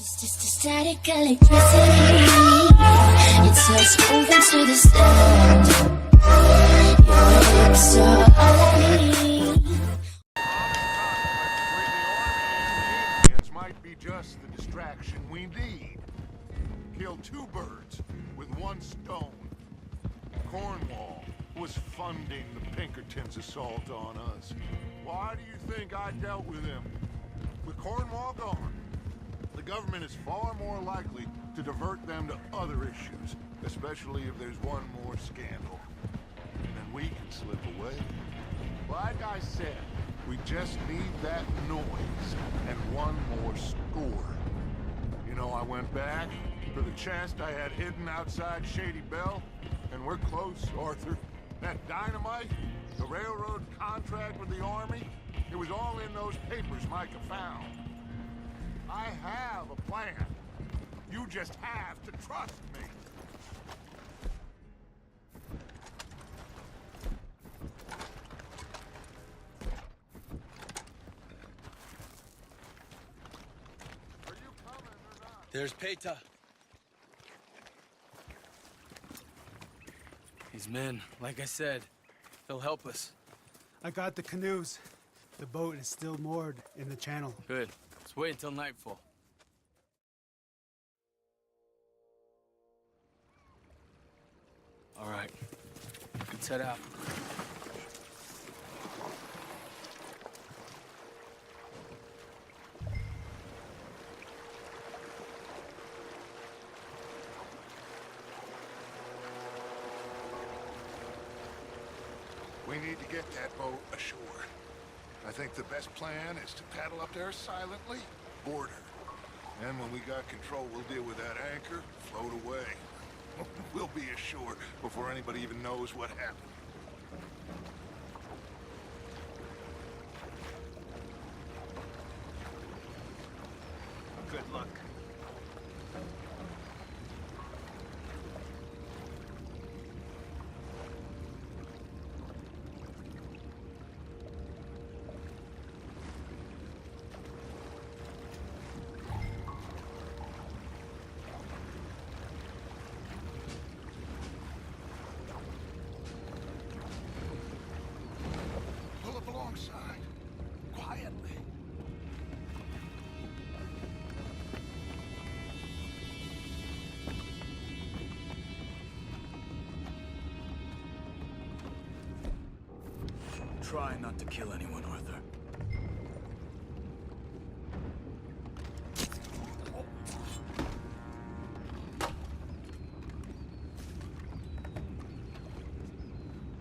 Just a static electricity. It's us moving to the sound. Your lips are all I need. Indians might be just the distraction we need. Kill two birds with one stone. Cornwall was funding the Pinkertons' assault on us. Why do you think I dealt with him? With Cornwall gone, the government is far more likely to divert them to other issues, especially if there's one more scandal. And then we can slip away. Like I said, we just need that noise and one more score. You know, I went back for the chest I had hidden outside Shady Belle, and we're close, Arthur. That dynamite, the railroad contract with the Army, it was all in those papers Micah found. I have a plan. You just have to trust me. Are you coming or not? There's Peta. These men, like I said, they'll help us. I got the canoes. The boat is still moored in the channel. Good. Let's wait until nightfall. All right. Let's head out. We need to get that boat ashore. I think the best plan is to paddle up there silently, board her. And when we got control, we'll deal with that anchor, float away. We'll be ashore before anybody even knows what happened. Good luck. Pull up alongside, quietly. Try not to kill anyone, Arthur.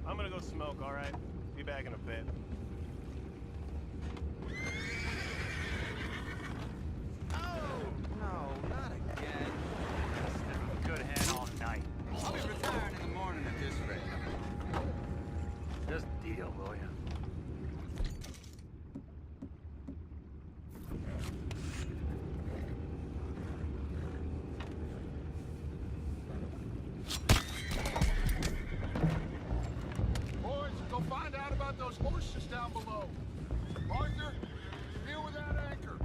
I'm gonna go smoke, all right? Be back in a bit. No, not again. Good hand all night. I'll be retiring in the morning at this rate. Just deal, will ya? Boys, go find out about those horses down below. Arthur, deal with that anchor.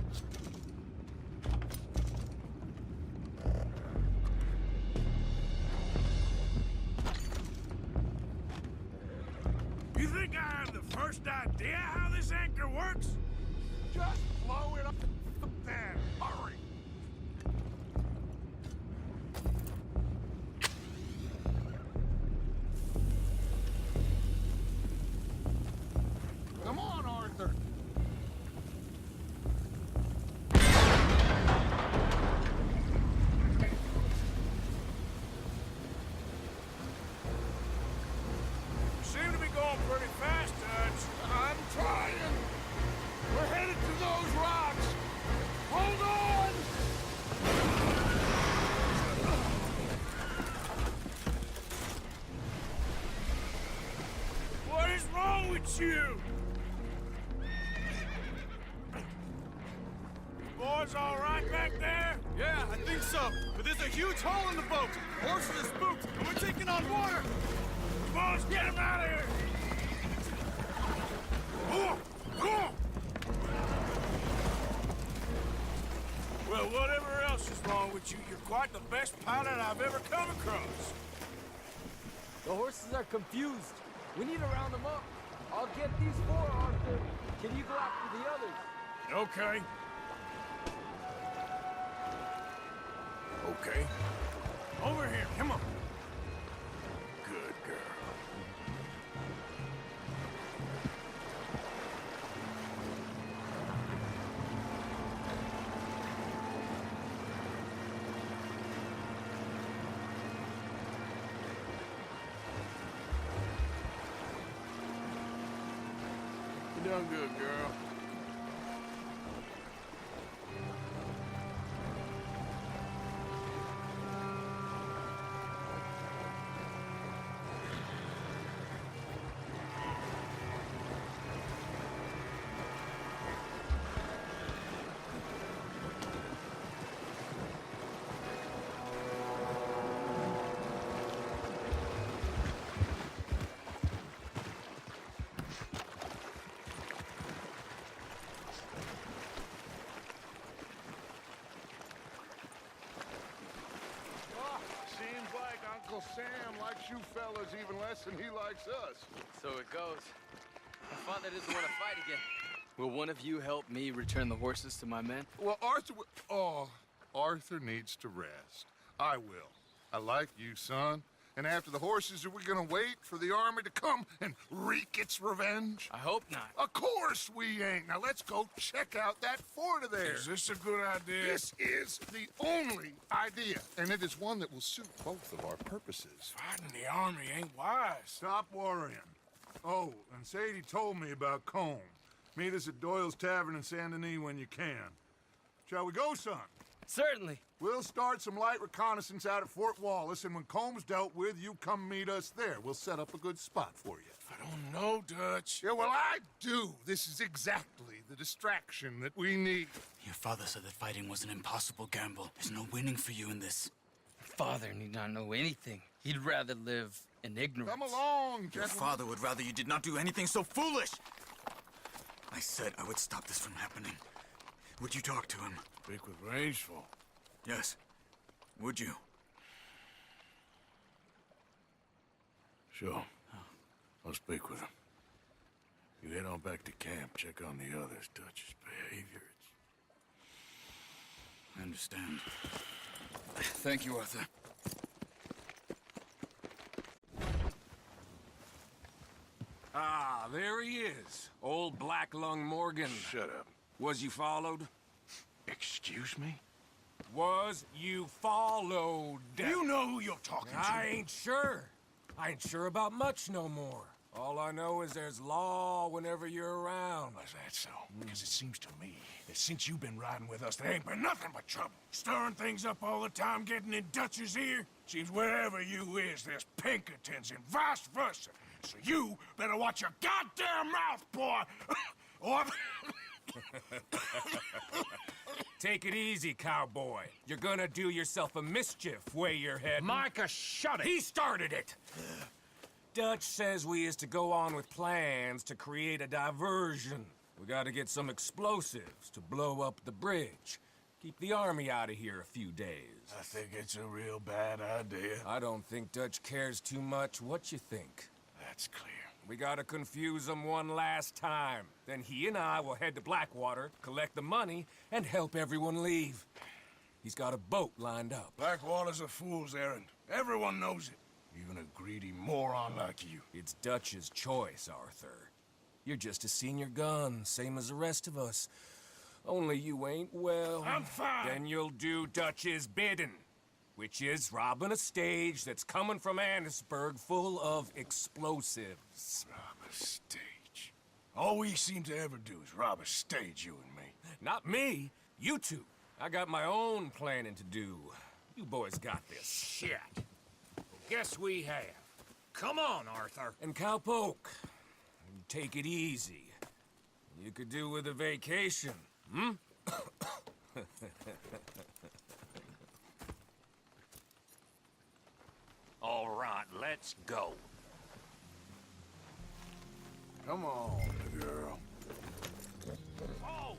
You think I have the first idea how this anchor works? Just blow it up there. Hurry. Come on, Arthur. You seem to be going pretty fast, Dutch. I'm trying. We're headed to those rocks. Hold on. What is wrong with you? Boys all right back there? Yeah, I think so. But there's a huge hole in the boat. Horses are spooked, and we're taking on water. Boys, get him out of here! Well, whatever else is wrong with you, you're quite the best pilot I've ever come across. The horses are confused. We need to round them up. I'll get these four, Arthur. Can you go after the others? Okay. Okay. Over here, come on. Good girl. You done good, girl. Seems like Uncle Sam likes you fellas even less than he likes us. So it goes. My father doesn't want to fight again. Will one of you help me return the horses to my men? Well, Arthur needs to rest. I will. I like you, son. And after the horses, are we gonna wait for the army to come and wreak its revenge? I hope not. Of course we ain't. Now let's go check out that fort of theirs. Is this a good idea? This is the only idea, and it is one that will suit both of our purposes. Fighting the army ain't wise. Stop worrying. Oh, and Sadie told me about Combe. Meet us at Doyle's Tavern in Saint Denis when you can. Shall we go, son? Certainly. We'll start some light reconnaissance out at Fort Wallace, and when Combs dealt with, you come meet us there. We'll set up a good spot for you. I don't know, Dutch. Yeah, well, I do. This is exactly the distraction that we need. Your father said that fighting was an impossible gamble. There's no winning for you in this. Father need not know anything. He'd rather live in ignorance. Come along, Your gentlemen. father would rather you did not do anything so foolish. I said I would stop this from happening. Would you talk to him? Speak with Rangeful. Yes. Would you? Sure. I'll speak with him. You head on back to camp, check on the others. Dutch's behavior, I understand. Thank you, Arthur. Ah, there he is. Old Black Lung Morgan. Shut up. Was you followed? Excuse me? Was you followed? You know who you're talking to. I ain't sure. I ain't sure about much no more. All I know is there's law whenever you're around. Is that so? Because it seems to me that since you've been riding with us, there ain't been nothing but trouble. Stirring things up all the time, getting in Dutch's ear. Seems wherever you is, there's Pinkertons and vice versa. So you better watch your goddamn mouth, boy! Or... Take it easy, cowboy. You're gonna do yourself a mischief where you're heading. Micah, shut it! He started it! Dutch says we is to go on with plans to create a diversion. We gotta get some explosives to blow up the bridge. Keep the army out of here a few days. I think it's a real bad idea. I don't think Dutch cares too much what you think. That's clear. We gotta confuse him one last time. Then he and I will head to Blackwater, collect the money, and help everyone leave. He's got a boat lined up. Blackwater's a fool's errand. Everyone knows it. Even a greedy moron like you. It's Dutch's choice, Arthur. You're just a senior gun, same as the rest of us. Only you ain't well. I'm fine. Then you'll do Dutch's bidding, which is robbing a stage that's coming from Annisburg full of explosives. Rob a stage. All we seem to ever do is rob a stage, you and me. Not me, you two. I got my own planning to do. You boys got this. Shit. Guess we have. Come on, Arthur. And Cowpoke, take it easy. You could do with a vacation, hmm? All right, let's go. Come on, girl. Oh!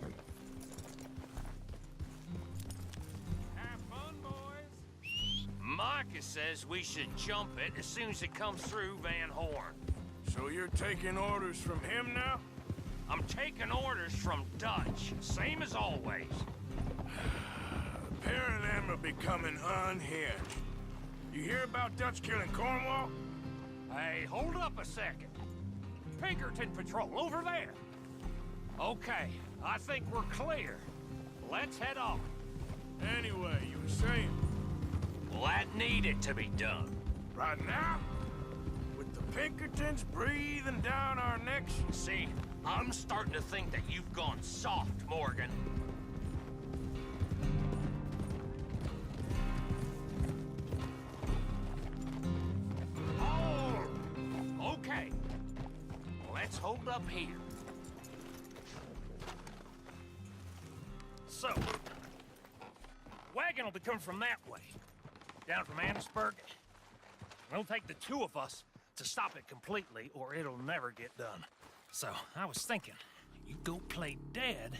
Marcus says we should jump it as soon as it comes through Van Horn. So you're taking orders from him now? I'm taking orders from Dutch, same as always. The pair of them are becoming unhinged. You hear about Dutch killing Cornwall? Hey, hold up a second. Pinkerton Patrol, over there. Okay, I think we're clear. Let's head on. Anyway, you were saying? Well, that needed to be done. Right now? With the Pinkertons breathing down our necks? See, I'm starting to think that you've gone soft, Morgan. Oh, okay. Let's hold up here. So, wagon will be coming from that way, down from Annisburg. It'll take the two of us to stop it completely, or it'll never get done. So, I was thinking, you go play dead,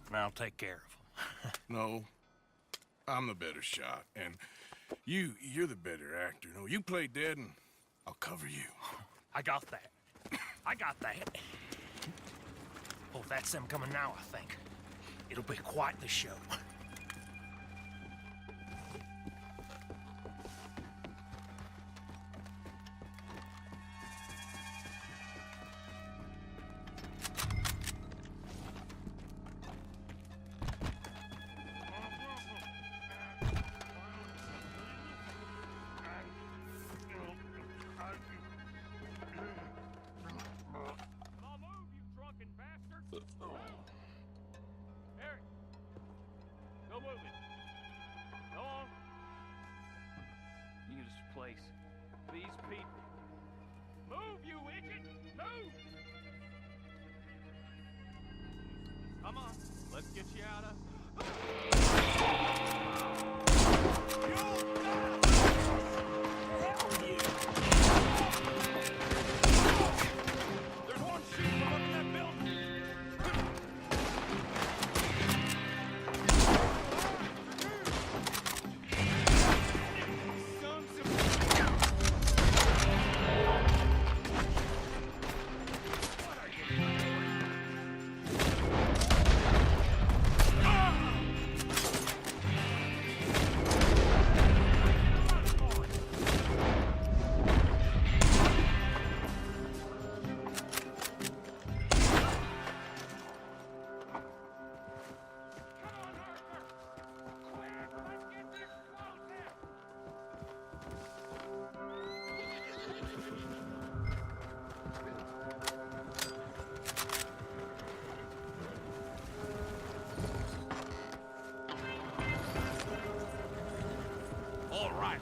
and I'll take care of them. No. I'm the better shot, and you're the better actor. No, you play dead, and I'll cover you. I got that. I got that. Oh, that's them coming now, I think. It'll be quite the show. Place. These people. Move, you idiot! Move! Come on, let's get you out of... There's one shooting from up in that building!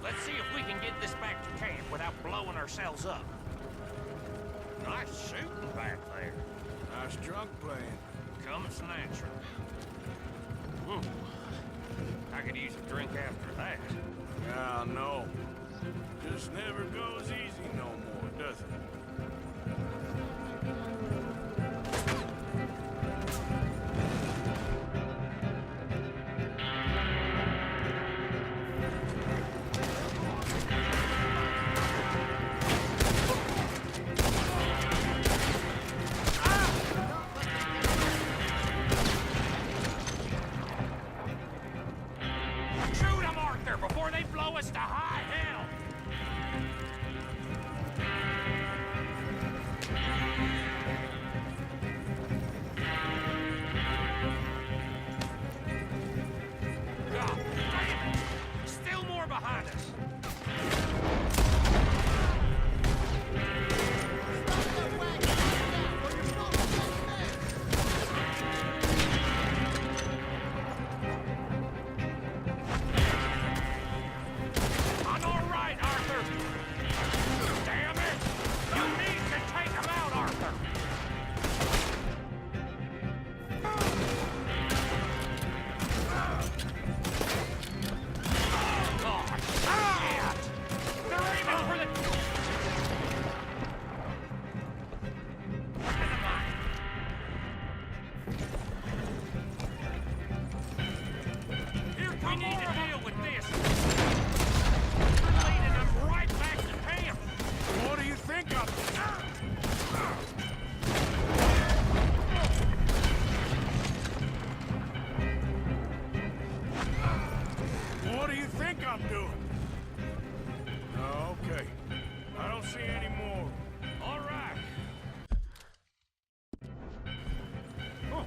Let's see if we can get this back to camp without blowing ourselves up. Nice shooting back there. Nice drunk playing. Comes natural. I could use a drink after that. Yeah, no. Just never goes easy no more, does it? Before they blow us to high hell! God damn it! Still more behind us! I'm all right! doing? Oh, okay. I don't see any more. All right. Oh,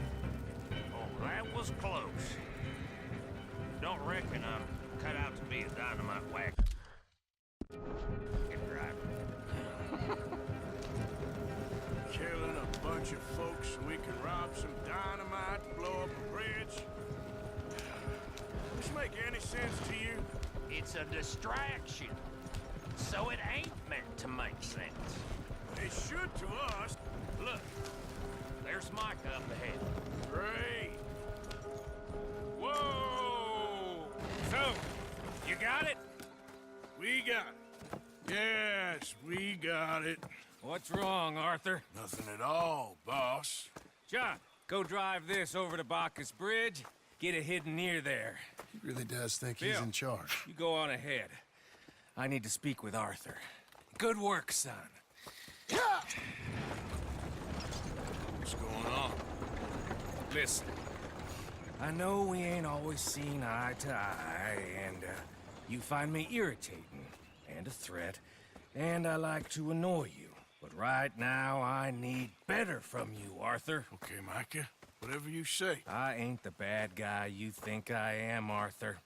that was close. Don't reckon I'm cut out to be a dynamite whack driver. Killing a bunch of folks so we can rob some dynamite to blow up a bridge? Does this make any sense to you? It's a distraction, so it ain't meant to make sense. It should to us. Look, there's Micah up ahead. Great. Whoa! So, you got it? We got it. Yes, we got it. What's wrong, Arthur? Nothing at all, boss. John, go drive this over to Bacchus Bridge. Get it hidden near there. He really does think Bill, he's in charge. You go on ahead. I need to speak with Arthur. Good work, son. What's going on? Listen, I know we ain't always seen eye to eye, and you find me irritating and a threat, and I like to annoy you. But right now, I need better from you, Arthur. Okay, Micah. Whatever you say. I ain't the bad guy you think I am, Arthur.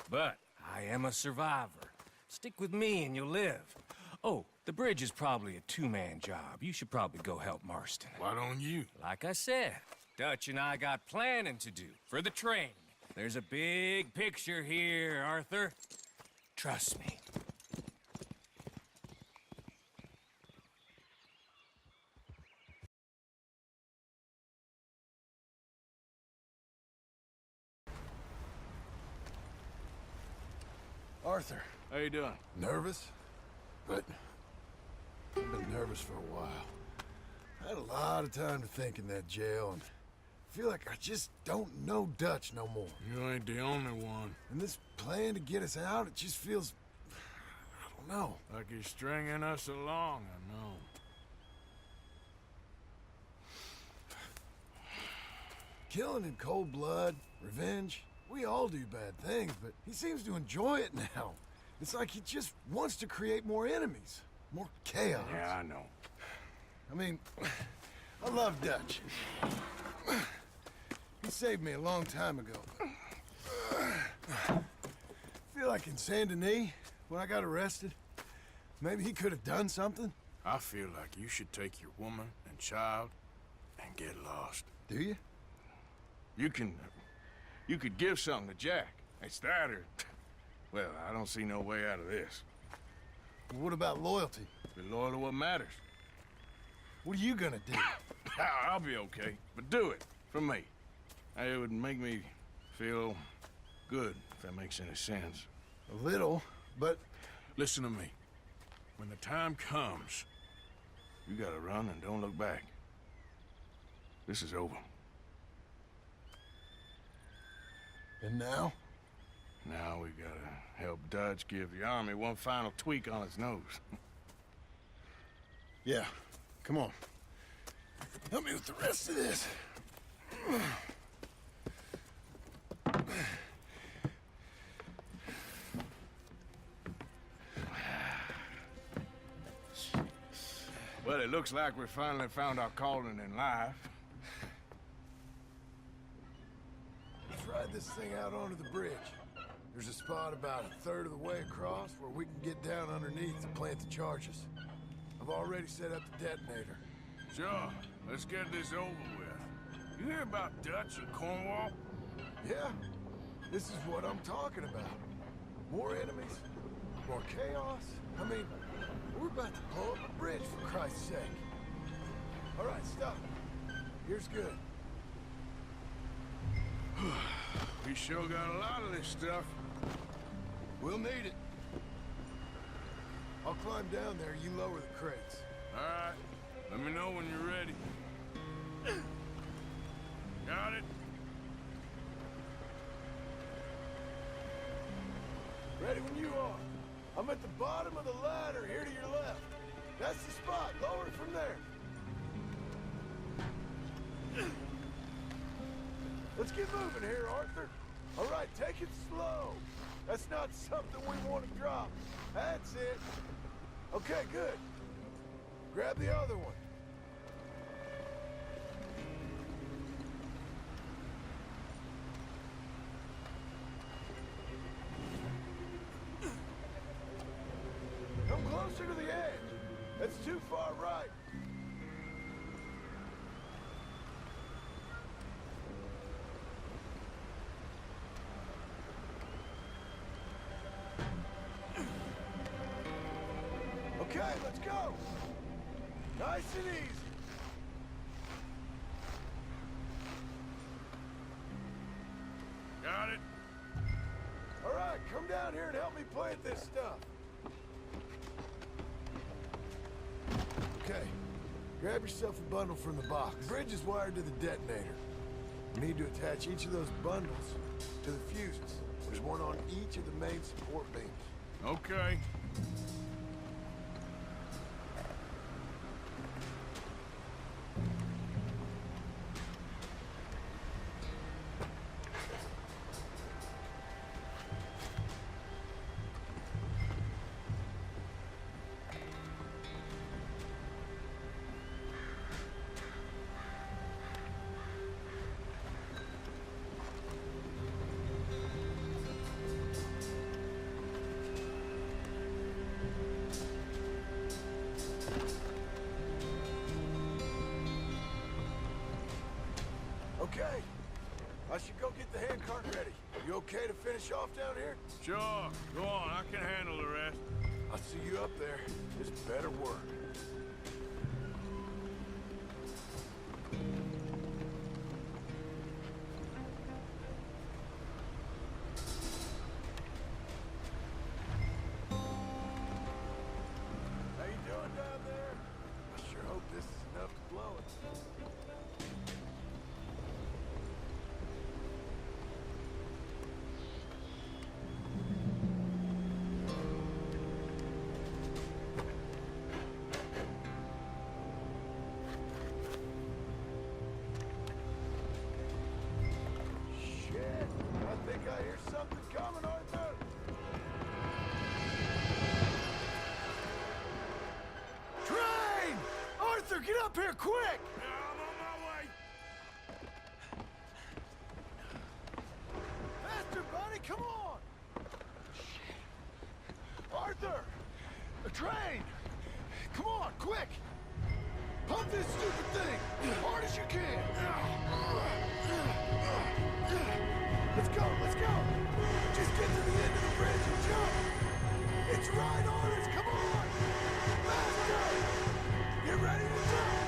But I am a survivor. Stick with me and you'll live. Oh, the bridge is probably a two-man job. You should probably go help Marston. Why don't you? Like I said, Dutch and I got planning to do for the train. There's a big picture here, Arthur. Trust me. Arthur, How you doing? nervous? But I've been nervous for a while. I had a lot of time to think in that jail, and I feel like I just don't know Dutch no more. You ain't the only one. And this plan to get us out, it just feels... I don't know. Like he's stringing us along, I know. Killing in cold blood, revenge, we all do bad things, but he seems to enjoy it now. It's like he just wants to create more enemies, more chaos. Yeah, I know. I mean, I love Dutch. He saved me a long time ago. I feel like in Saint Denis, when I got arrested, maybe he could have done something. I feel like you should take your woman and child and get lost. Do you? You could give something to Jack. It's that or... Well, I don't see no way out of this. Well, what about loyalty? Be loyal to what matters. What are you gonna do? I'll be okay, but do it for me. It would make me feel good, if that makes any sense. A little, but... Listen to me. When the time comes, you gotta run and don't look back. This is over. And now? Now we gotta help Dutch give the army one final tweak on its nose. Yeah, come on. Help me with the rest of this. Well, it looks like we finally found our calling in life. Let's ride this thing out onto the bridge. There's a spot about a third of the way across where we can get down underneath to plant the charges. I've already set up the detonator. Sure, let's get this over with. You hear about Dutch and Cornwall? Yeah, this is what I'm talking about. More enemies, more chaos. I mean, we're about to blow up a bridge, for Christ's sake. All right, stop. Here's good. We sure got a lot of this stuff. We'll need it. I'll climb down there, you lower the crates. All right, let me know when you're ready. Got it? Ready when you are. I'm at the bottom of the ladder, here to your left. That's the spot. Lower it from there. Let's get moving here, Arthur. All right, take it slow. That's not something we want to drop. That's it. Okay, good. Grab the other one. Come closer to the edge. That's too far right. Okay, let's go. Nice and easy. Got it? All right, come down here and help me plant this stuff. Okay, grab yourself a bundle from the box. The bridge is wired to the detonator. You need to attach each of those bundles to the fuses. There's one on each of the main support beams. Okay. Okay, I should go get the handcart ready. You okay to finish off down here? Sure. Go on. I can handle the rest. I'll see you up there. This better work. How you doing down there? I sure hope this is enough to blow it. Shit! I think I hear something coming, Arthur! Train! Arthur, get up here quick! I'm on my way. Faster, buddy, come on! Arthur! A train! Come on, quick! Pump this stupid thing! As hard as you can! Let's go, let's go! Just get to the end of the bridge and jump! It's right on us, come on! Faster! Get ready to jump!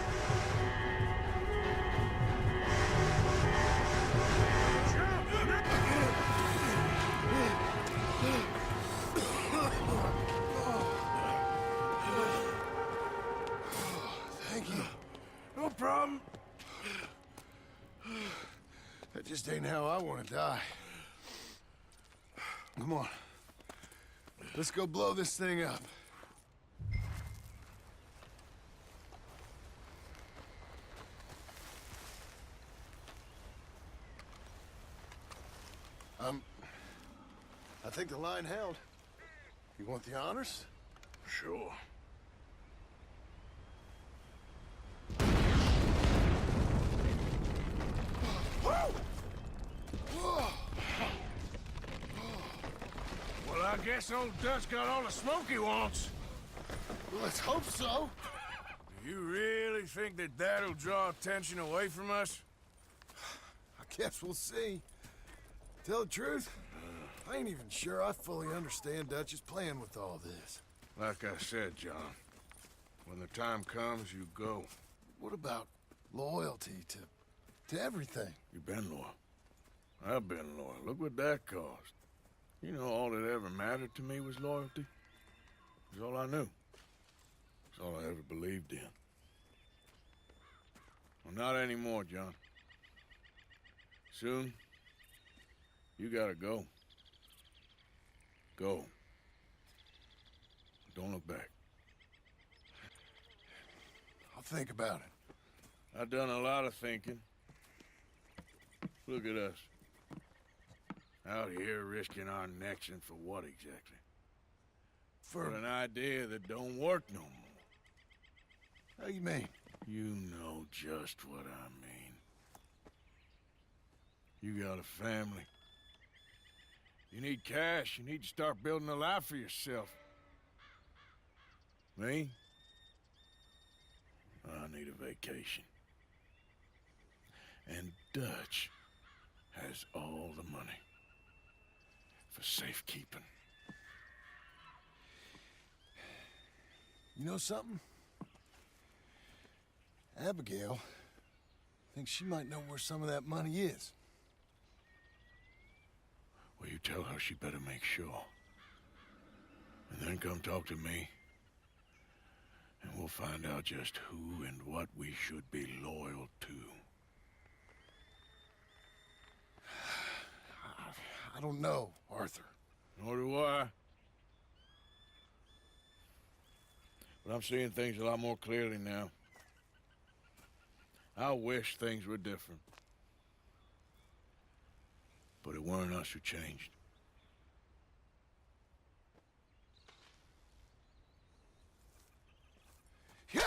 Thank you. No problem. That just ain't how I want to die. Come on. Let's go blow this thing up. I think the line held. You want the honors? Sure. Well, I guess old Dutch got all the smoke he wants. Well, let's hope so. Do you really think that that'll draw attention away from us? I guess we'll see. Tell the truth, I ain't even sure I fully understand Dutch's plan with all this. Like I said, John, when the time comes, you go. What about loyalty to everything? You've been loyal. I've been loyal. Look what that cost. You know, all that ever mattered to me was loyalty. It was all I knew. It's all I ever believed in. Well, not anymore, John. Soon, you gotta go. Go. Don't look back. I'll think about it. I've done a lot of thinking. Look at us. Out here risking our necks, and for what exactly? For an idea that don't work no more. How you mean? You know just what I mean. You got a family. You need cash. You need to start building a life for yourself. Me? I need a vacation. And Dutch has all the money for safekeeping. You know something? Abigail thinks she might know where some of that money is. Well, you tell her she better make sure. And then come talk to me. And we'll find out just who and what we should be loyal to. I don't know, Arthur. Nor do I. But I'm seeing things a lot more clearly now. I wish things were different. But it weren't us who changed. Yeah!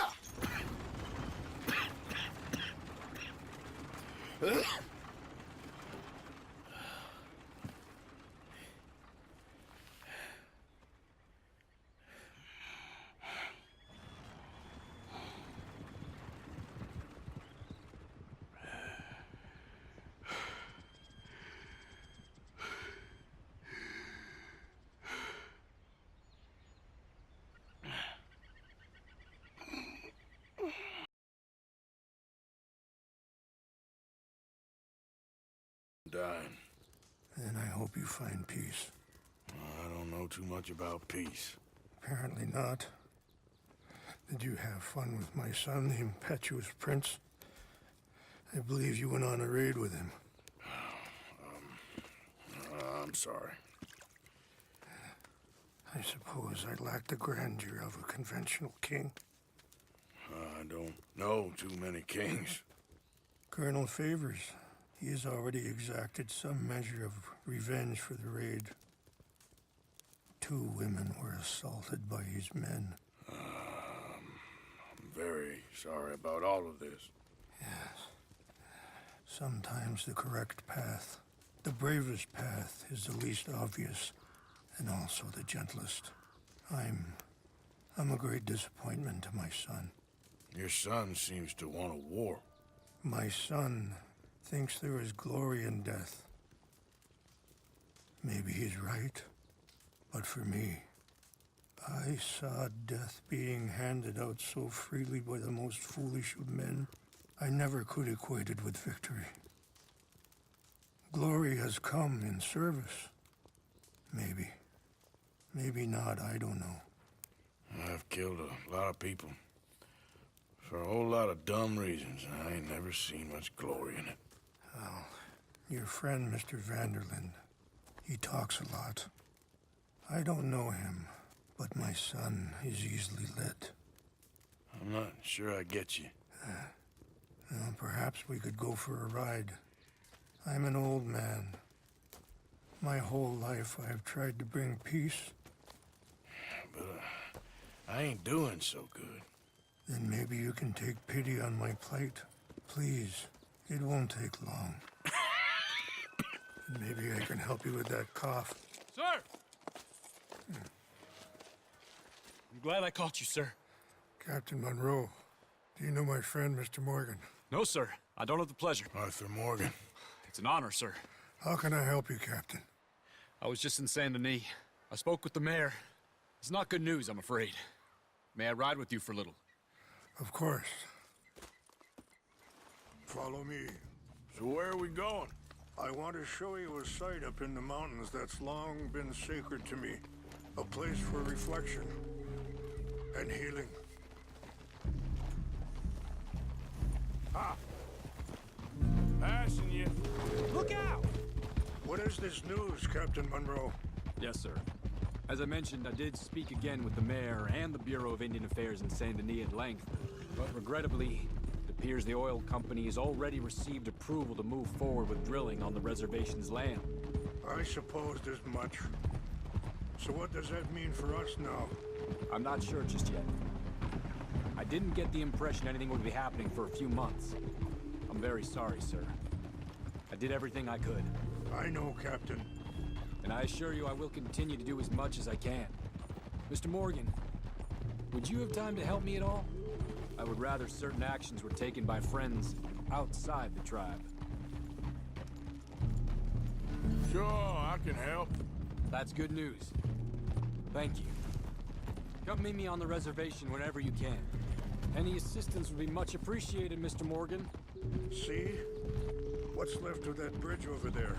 Dying. And I hope you find peace. I don't know too much about peace. Apparently not. Did you have fun with my son, the impetuous prince? I believe you went on a raid with him. I'm sorry. I suppose I lack the grandeur of a conventional king. I don't know too many kings. Colonel Favors, he has already exacted some measure of revenge for the raid. 2 women were assaulted by his men. I'm very sorry about all of this. Yes. Sometimes the correct path, the bravest path, is the least obvious, and also the gentlest. I'm a great disappointment to my son. Your son seems to want a war. My son thinks there is glory in death. Maybe he's right, but for me, I saw death being handed out so freely by the most foolish of men, I never could equate it with victory. Glory has come in service. Maybe. Maybe not, I don't know. I've killed a lot of people. For a whole lot of dumb reasons, and I ain't never seen much glory in it. Well, your friend, Mr. Vanderlyn, he talks a lot. I don't know him, but my son is easily led. I'm not sure I get you. Well, perhaps we could go for a ride. I'm an old man. My whole life I have tried to bring peace. But I ain't doing so good. Then maybe you can take pity on my plight. Please, it won't take long. And maybe I can help you with that cough. Sir! I'm glad I caught you, sir. Captain Monroe, do you know my friend, Mr. Morgan? No, sir. I don't have the pleasure. Arthur Morgan. It's an honor, sir. How can I help you, Captain? I was just in Saint Denis. I spoke with the mayor. It's not good news, I'm afraid. May I ride with you for a little? Of course. Follow me. So where are we going? I want to show you a site up in the mountains that's long been sacred to me. A place for reflection and healing. Ah! Passing you. Look out! What is this news, Captain Monroe? Yes, sir. As I mentioned, I did speak again with the mayor and the Bureau of Indian Affairs in Saint Denis at length. But regrettably, it appears the oil company has already received approval to move forward with drilling on the reservation's land. I supposed as much. So what does that mean for us now? I'm not sure just yet. I didn't get the impression anything would be happening for a few months. I'm very sorry, sir. I did everything I could. I know, Captain. And I assure you I will continue to do as much as I can. Mr. Morgan, would you have time to help me at all? I would rather certain actions were taken by friends outside the tribe. Sure, I can help. That's good news. Thank you. Come meet me on the reservation whenever you can. Any assistance would be much appreciated, Mr. Morgan. See? What's left of that bridge over there?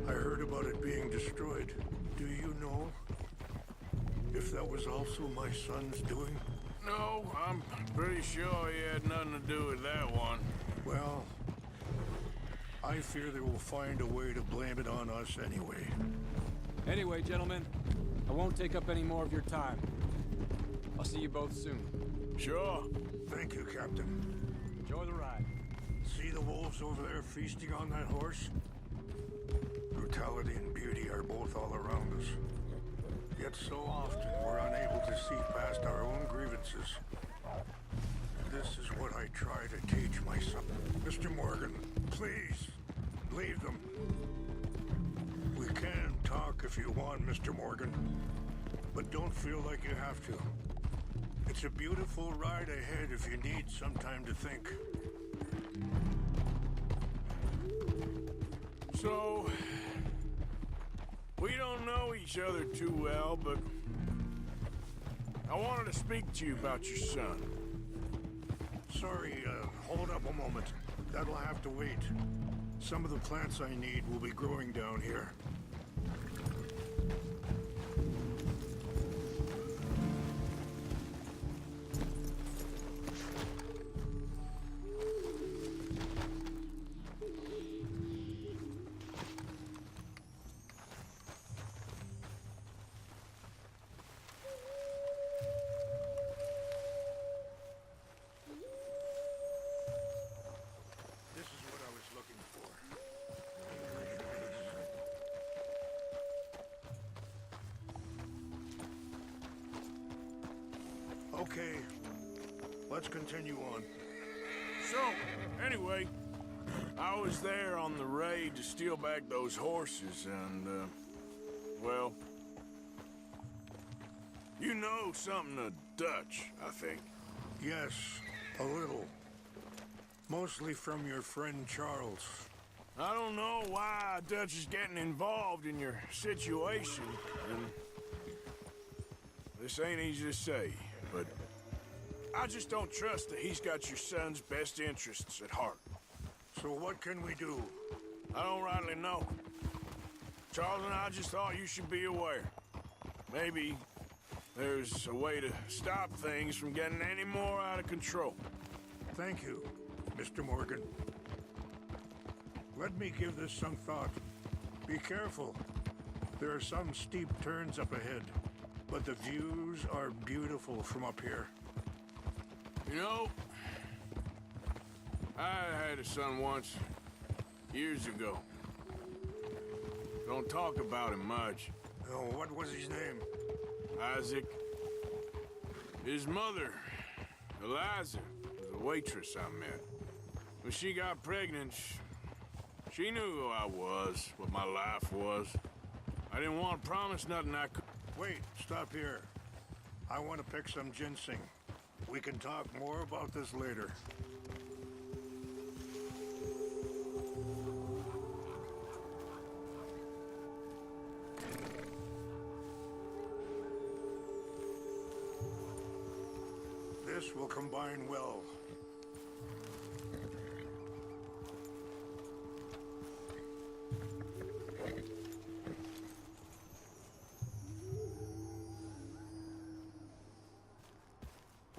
I heard about it being destroyed. Do you know if that was also my son's doing? No, I'm pretty sure he had nothing to do with that one. Well, I fear they will find a way to blame it on us anyway. Anyway, gentlemen, I won't take up any more of your time. I'll see you both soon. Sure. Thank you, Captain. Enjoy the ride. See the wolves over there feasting on that horse? Brutality and beauty are both all around us. Yet so often we're unable to see past our own grievances. This is what I try to teach my son. Mr. Morgan, please, leave them. We can talk if you want, Mr. Morgan, but don't feel like you have to. It's a beautiful ride ahead if you need some time to think. So, we don't know each other too well, but I wanted to speak to you about your son. Sorry, hold up a moment. That'll have to wait. Some of the plants I need will be growing down here. Okay, let's continue on. So, anyway, I was there on the raid to steal back those horses, and, well, you know something of Dutch, I think. Yes, a little. Mostly from your friend Charles. I don't know why Dutch is getting involved in your situation, and this ain't easy to say, but I just don't trust that he's got your son's best interests at heart. So what can we do? I don't rightly know. Charles and I just thought you should be aware. Maybe there's a way to stop things from getting any more out of control. Thank you, Mr. Morgan. Let me give this some thought. Be careful. There are some steep turns up ahead, but the views are beautiful from up here. You know, I had a son once, years ago. Don't talk about him much. Oh, what was his name? Isaac. His mother, Eliza, was a waitress I met. When she got pregnant, she knew who I was, what my life was. I didn't want to promise nothing I could... Wait, stop here. I want to pick some ginseng. We can talk more about this later. This will combine well.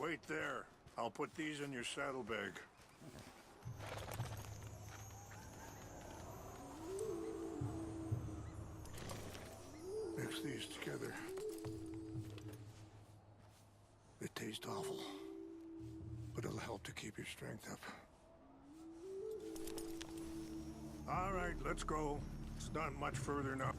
Wait there. I'll put these in your saddlebag. Mix these together. They taste awful, but it'll help to keep your strength up. All right, let's go. It's not much further now.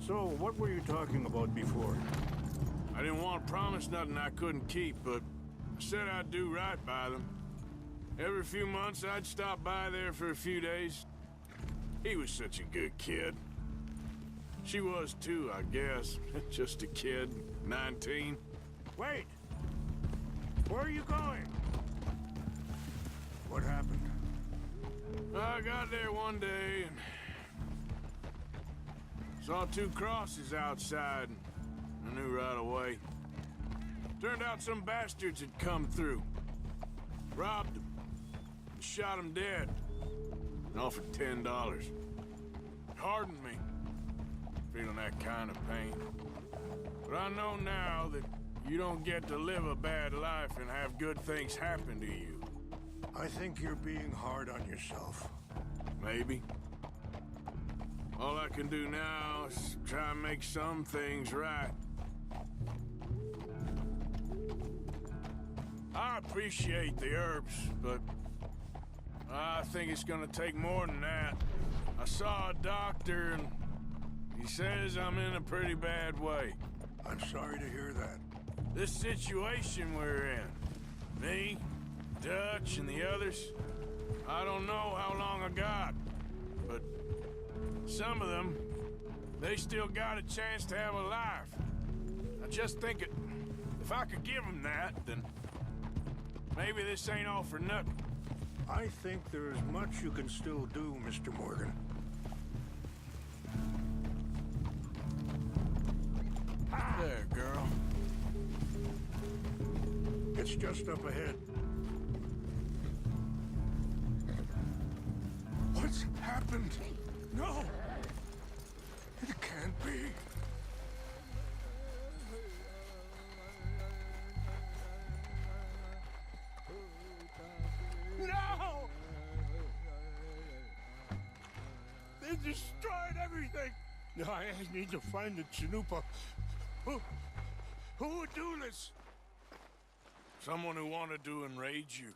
So, what were you talking about before? I didn't want to promise nothing I couldn't keep, but I said I'd do right by them. Every few months, I'd stop by there for a few days. He was such a good kid. She was too, I guess. Just a kid, 19. Wait! Where are you going? What happened? I got there one day and saw two crosses outside, and I knew right away. Turned out some bastards had come through. Robbed them. And shot them dead. And offered $10. It hardened me. Feeling that kind of pain. But I know now that you don't get to live a bad life and have good things happen to you. I think you're being hard on yourself. Maybe. All I can do now is try and make some things right. I appreciate the herbs, but I think it's gonna take more than that. I saw a doctor and he says I'm in a pretty bad way. I'm sorry to hear that. This situation we're in, me, Dutch, and the others, I don't know how long I got, but some of them, they still got a chance to have a life. I just think if I could give them that, then maybe this ain't all for nothing. I think there's much you can still do, Mr. Morgan. There, girl. It's just up ahead. What's happened? No! It can't be. No! They destroyed everything! I need to find the Chanupa. Who would do this? Someone who wanted to enrage you.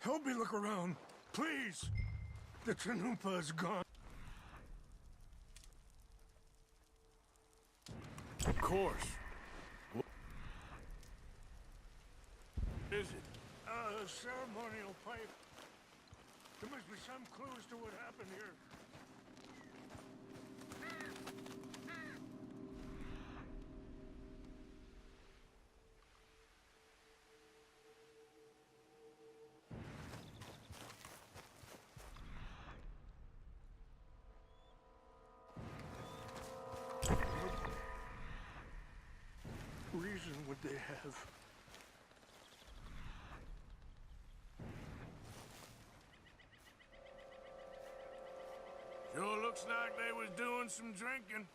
Help me look around, please. The Chanupa is gone. Of course. What is it? A ceremonial pipe. There must be some clues to what happened here. What reason would they have? Sure looks like they was doing some drinking.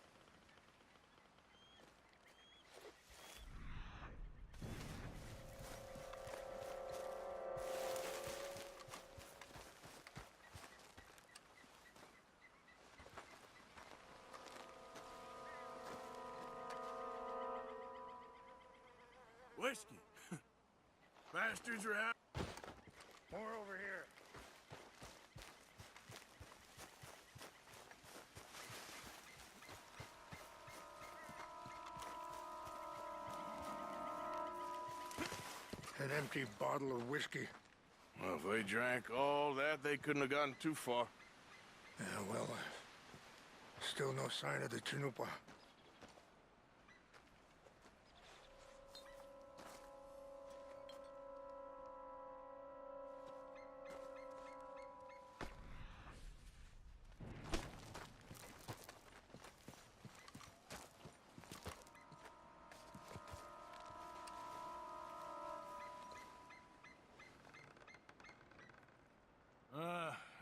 Whiskey. Bastards are out. More over here. An empty bottle of whiskey. Well, if they drank all that, they couldn't have gotten too far. Yeah, well, still no sign of the Chanupa.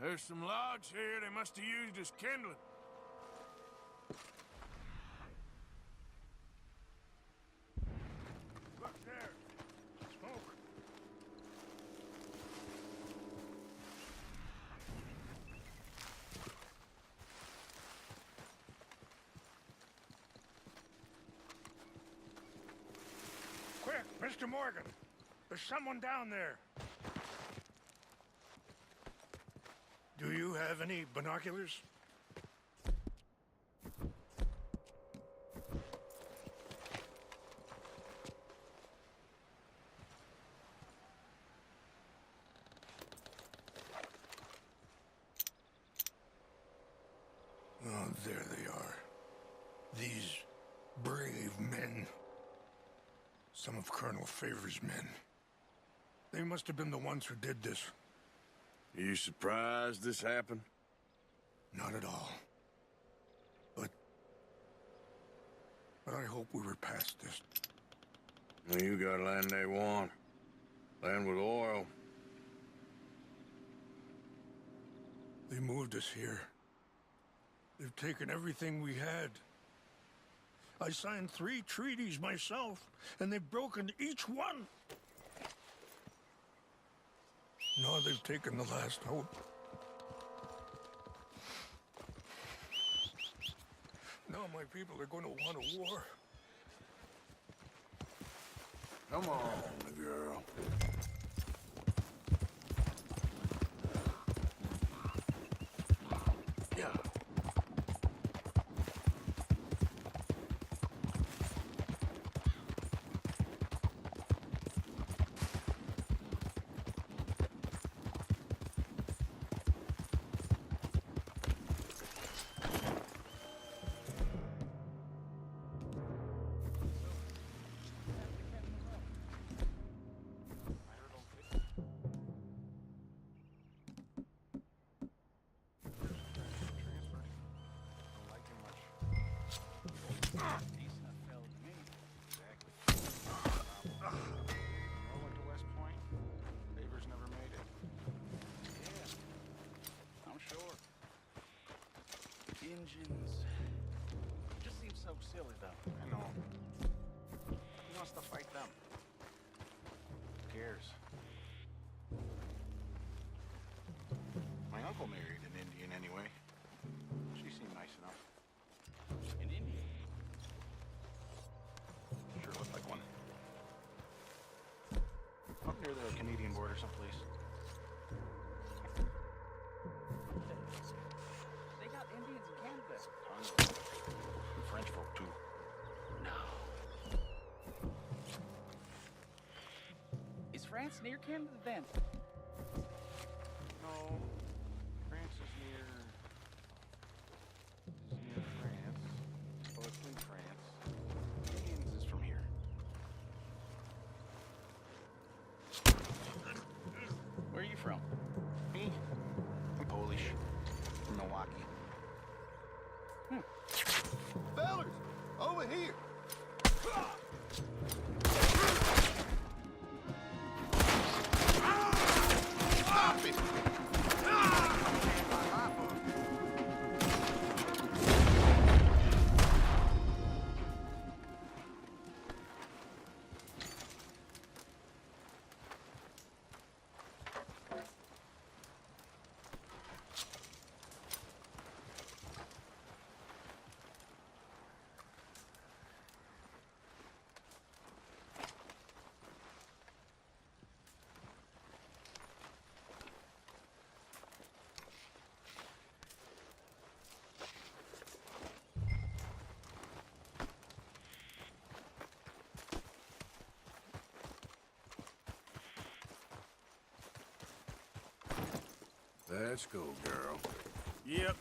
There's some logs here they must have used as kindling. Look there. Smoke. Quick, Mr. Mr. Morgan, there's someone down there. Do you have any binoculars? Oh, there they are. These brave men. Some of Colonel Favor's men. They must have been the ones who did this. Are you surprised this happened? Not at all. But I hope we were past this. Well, you got land they want. Land with oil. They moved us here. They've taken everything we had. I signed 3 treaties myself, and they've broken each one. Now they've taken the last hope. Now my people are going to want a war. Come on, girl. Yeah. Engines. Just seems so silly, though. I know. He wants to fight them. Who cares? My uncle married an Indian anyway. She seemed nice enough. An Indian? Sure looked like one. Up near the Canadian border someplace. Indians in Canada. Tons of them. And French folk, too. No. Is France near Canada, then? No. France is near France. Oh, it's in France. Indians is from here. Where are you from? Me? I'm Polish. From Milwaukee. Fellas, over here. Stop it! Let's go, girl. Yep.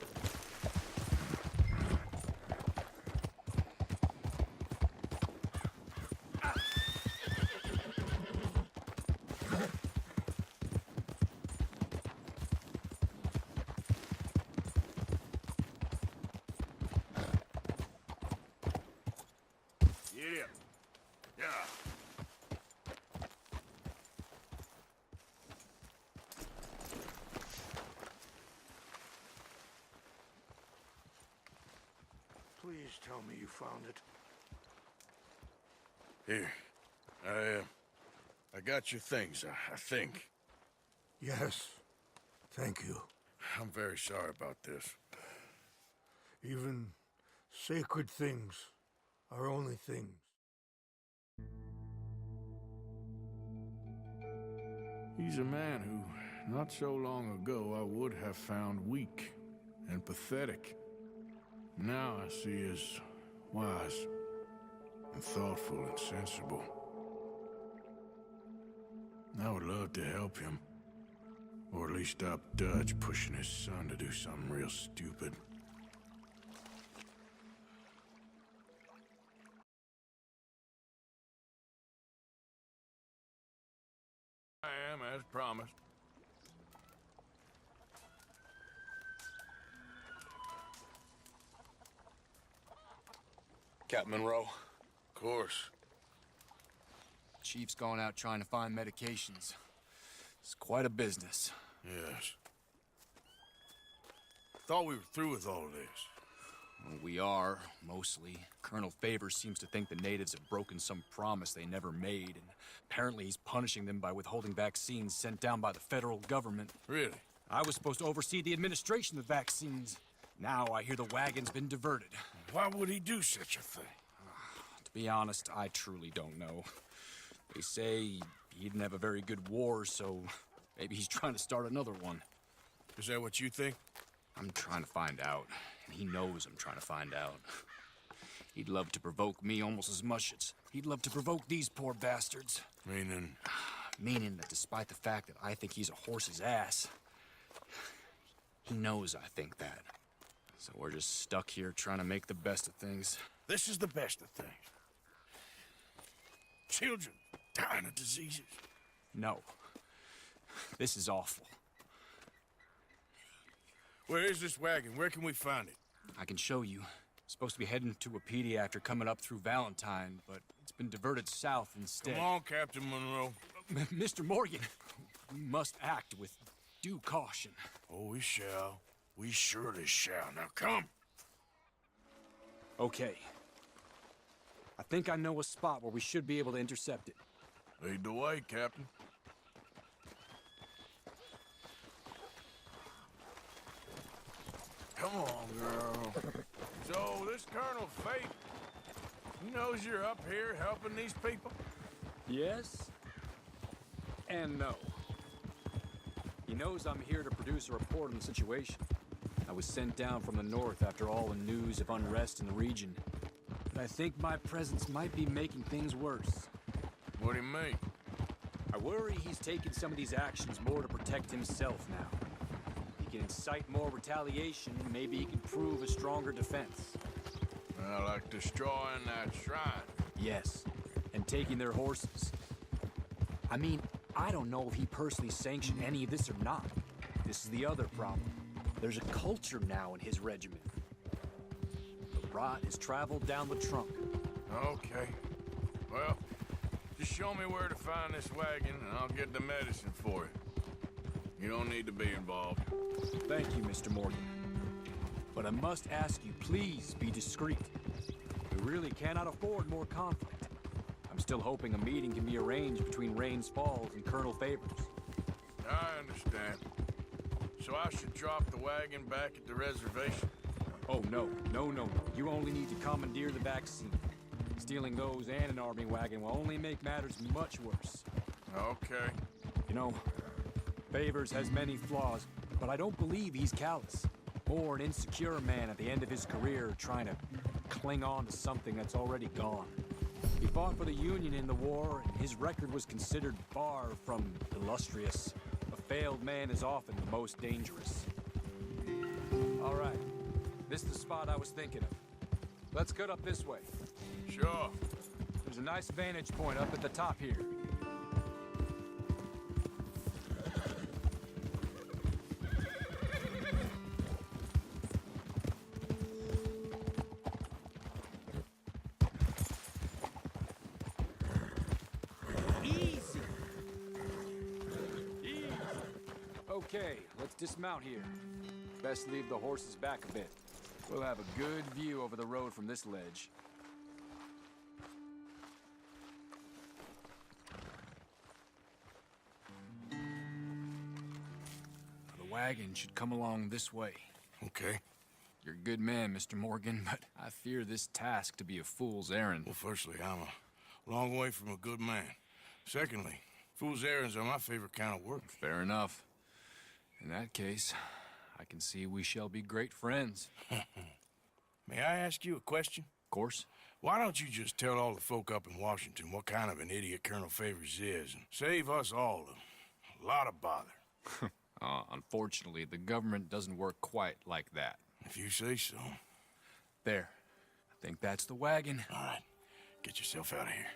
Yeah. Please tell me you found it. Here. I got your things, I think. Yes. Thank you. I'm very sorry about this. Even sacred things are only things. He's a man who, not so long ago, I would have found weak and pathetic. Now I see as wise and thoughtful and sensible. I would love to help him. Or at least stop Dutch pushing his son to do something real stupid. I am, as promised. Captain Monroe. Of course. Chief's gone out trying to find medications. It's quite a business. Yes. Thought we were through with all this. Well, we are, mostly. Colonel Favors seems to think the natives have broken some promise they never made, and apparently he's punishing them by withholding vaccines sent down by the federal government. Really? I was supposed to oversee the administration of the vaccines. Now I hear the wagon's been diverted. Why would he do such a thing? To be honest, I truly don't know. They say he didn't have a very good war, so maybe he's trying to start another one. Is that what you think? I'm trying to find out, and he knows I'm trying to find out. He'd love to provoke me almost as much as he'd love to provoke these poor bastards. Meaning? Meaning that despite the fact that I think he's a horse's ass, he knows I think that. So we're just stuck here trying to make the best of things. This is the best of things. Children dying of diseases. No. This is awful. Where is this wagon? Where can we find it? I can show you. Supposed to be heading to a PD after coming up through Valentine, but it's been diverted south instead. Come on, Captain Monroe. Mr. Morgan, we must act with due caution. Oh, we shall. We surely shall. Now come. Okay. I think I know a spot where we should be able to intercept it. Lead the way, Captain. Come on, girl. So, this Colonel Fate, he knows you're up here helping these people? Yes and no. He knows I'm here to produce a report on the situation. I was sent down from the north after all the news of unrest in the region. But I think my presence might be making things worse. What do you mean? I worry he's taking some of these actions more to protect himself now. He can incite more retaliation, maybe he can prove a stronger defense. Well, like destroying that shrine. Yes, and taking their horses. I mean, I don't know if he personally sanctioned any of this or not. This is the other problem. There's a culture now in his regiment. The rot has traveled down the trunk. Okay. Well, just show me where to find this wagon, and I'll get the medicine for it. You don't need to be involved. Thank you, Mr. Morgan. But I must ask you, please be discreet. We really cannot afford more conflict. I'm still hoping a meeting can be arranged between Rains Falls and Colonel Favors. I understand. So I should drop the wagon back at the reservation? Oh, no. You only need to commandeer the vaccine. Stealing those and an army wagon will only make matters much worse. Okay. You know, Favors has many flaws, but I don't believe he's callous. Or an insecure man at the end of his career trying to cling on to something that's already gone. He fought for the Union in the war, and his record was considered far from illustrious. A failed man is often the most dangerous. All right. This is the spot I was thinking of. Let's cut up this way. Sure. There's a nice vantage point up at the top here. Easy. Okay, let's dismount here. Best leave the horses back a bit. We'll have a good view over the road from this ledge. The wagon should come along this way. Okay. You're a good man, Mr. Morgan, but I fear this task to be a fool's errand. Well, firstly, I'm a long way from a good man. Secondly, Fool's errands are my favorite kind of work. Fair enough. In that case, I can see we shall be great friends. May I ask you a question? Of course. Why don't you just tell all the folk up in Washington what kind of an idiot Colonel Favors is and save us all a lot of bother? Unfortunately, the government doesn't work quite like that. If you say so. There. I think that's the wagon. All right. Get yourself out of here.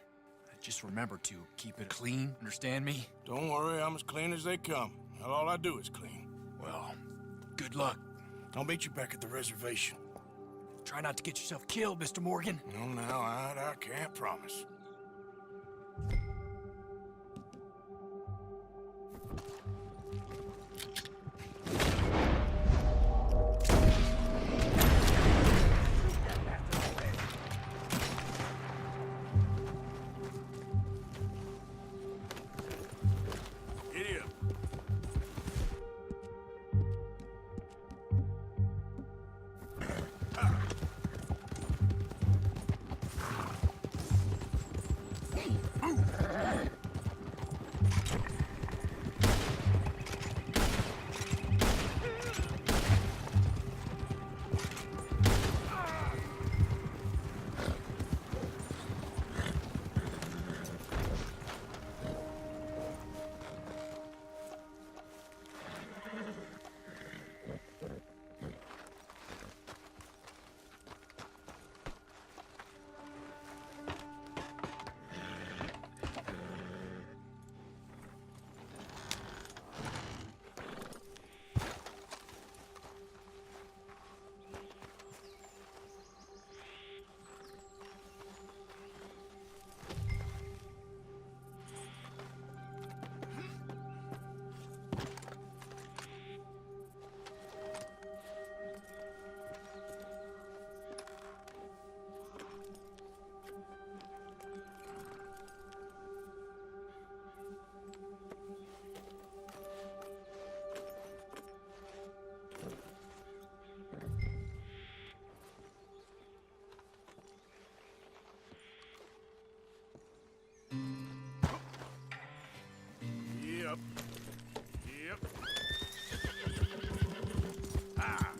Just remember to keep it clean, understand me? Don't worry, I'm as clean as they come. Well, all I do is clean. Well, good luck. I'll meet you back at the reservation. Try not to get yourself killed, Mr. Morgan. No, now, I can't promise. Yep. Ah.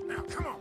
Now, come on.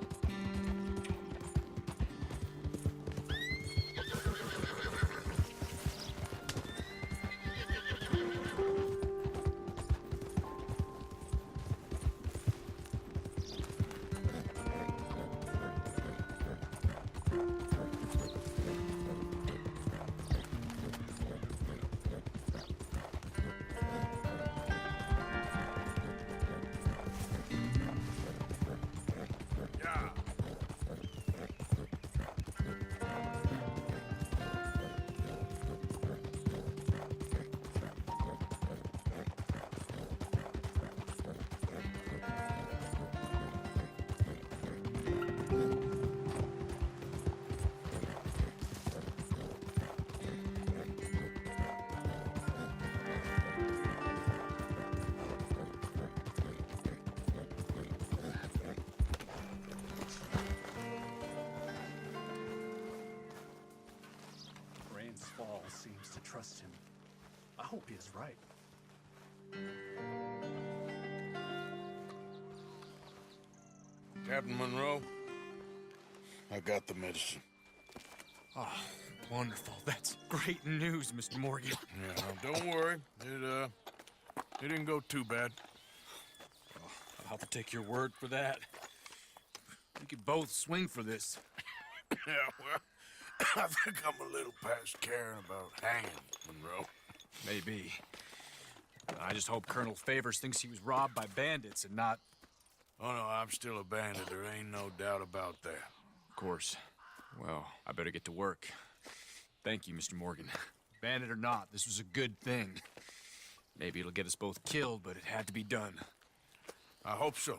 Fall seems to trust him. I hope he is right. Captain Monroe, I got the medicine. Oh, wonderful. That's great news, Mr. Morgan. Yeah, don't worry. It didn't go too bad. Oh, I'll have to take your word for that. We could both swing for this. Yeah, well, I think I'm a little past caring about hanging, Monroe. Maybe. I just hope Colonel Favors thinks he was robbed by bandits and not... Oh, no, I'm still a bandit. There ain't no doubt about that. Of course. Well, I better get to work. Thank you, Mr. Morgan. Bandit or not, this was a good thing. Maybe it'll get us both killed, but it had to be done. I hope so.